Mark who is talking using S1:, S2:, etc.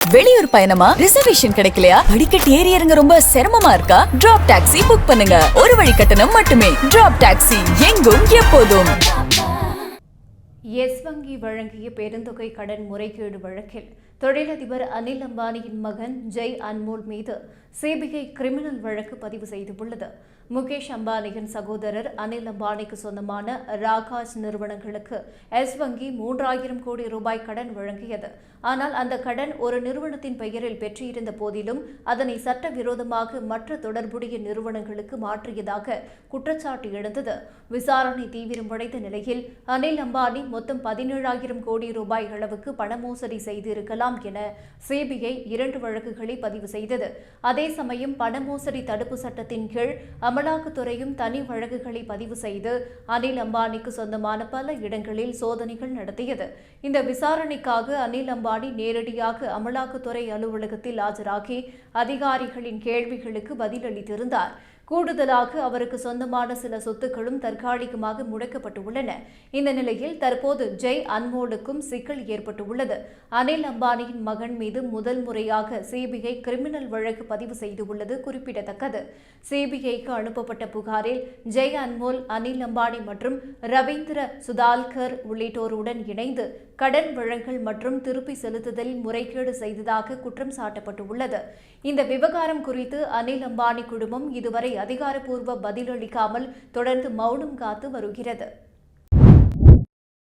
S1: வெளியூர் பயணமா? ரிசர்வேஷன் கிடைக்கலையா? படிக்கட்டு ஏறி இறங்க ரொம்ப சிரமமா இருக்கா? டிராப் டாக்ஸி புக் பண்ணுங்க. ஒரு வழி கட்டணம் மட்டுமே. டிராப் டாக்ஸி, எங்கும் எப்போதும்.
S2: எஸ் வங்கி வழங்கிய பெருந்தொகை கடன் முறைகேடு வழக்கில் தொழிலதிபர் அனில் அம்பானியின் மகன் ஜெய் அன்மோல் மீது சிபிஐ கிரிமினல் வழக்கு பதிவு செய்துள்ளது. முகேஷ் அம்பானியின் சகோதரர் அனில் அம்பானிக்கு சொந்தமான ராகாஜ் நிறுவனங்களுக்கு எஸ் வங்கி 3000 கோடி ரூபாய் கடன் வழங்கியது. ஆனால் அந்த கடன் ஒரு நிறுவனத்தின் பெயரில் பெற்றிருந்த போதிலும் அதனை சட்டவிரோதமாக மற்ற தொடர்புடைய நிறுவனங்களுக்கு மாற்றியதாக குற்றச்சாட்டு எழுந்தது. விசாரணை தீவிரமடைந்த நிலையில் அனில் அம்பானி மொத்தம் 17,000 கோடி ரூபாய் அளவுக்கு பண மோசடி செய்திருக்கலாம் என சிபிஐ 2 வழக்குகளை பதிவு செய்தது. அதே சமயம் பண மோசடி தடுப்பு சட்டத்தின் கீழ் அமலாக்கத்துறையும் தனி வழக்குகளை பதிவு செய்து அனில் அம்பானிக்கு சொந்தமான பல இடங்களில் சோதனைகள் நடத்தியது. இந்த விசாரணைக்காக அனில் அம்பானி நேரடியாக அமலாக்கத்துறை அலுவலகத்தில் ஆஜராகி அதிகாரிகளின் கேள்விகளுக்கு பதிலளித்திருந்தார். கூடுதலாக அவருக்கு சொந்தமான சில சொத்துக்களும் தற்காலிகமாக முடக்கப்பட்டுள்ளன. இந்த நிலையில் தற்போது ஜெய் அன்மோலுக்கும் சிக்கல் ஏற்பட்டுள்ளது. அனில் அம்பானியின் மகன் மீது முதல் முறையாக சிபிஐ கிரிமினல் வழக்கு பதிவு செய்துள்ளது குறிப்பிடத்தக்கது. சிபிஐக்கு அனுப்பப்பட்ட புகாரில் ஜெய் அன்மோல், அனில் அம்பானி மற்றும் ரவீந்திர சுதால்கர் உள்ளிட்டோருடன் இணைந்து கடன் வழங்கல் மற்றும் திருப்பி செலுத்துதலில் முறைகேடு செய்ததாக குற்றம் சாட்டப்பட்டுள்ளது. இந்த விவகாரம் குறித்து அனில் அம்பானி குடும்பம் இதுவரை அதிகாரப்பூர்வ பதிலளிக்காமல் தொடர்ந்து மௌனம் காத்து வருகிறது.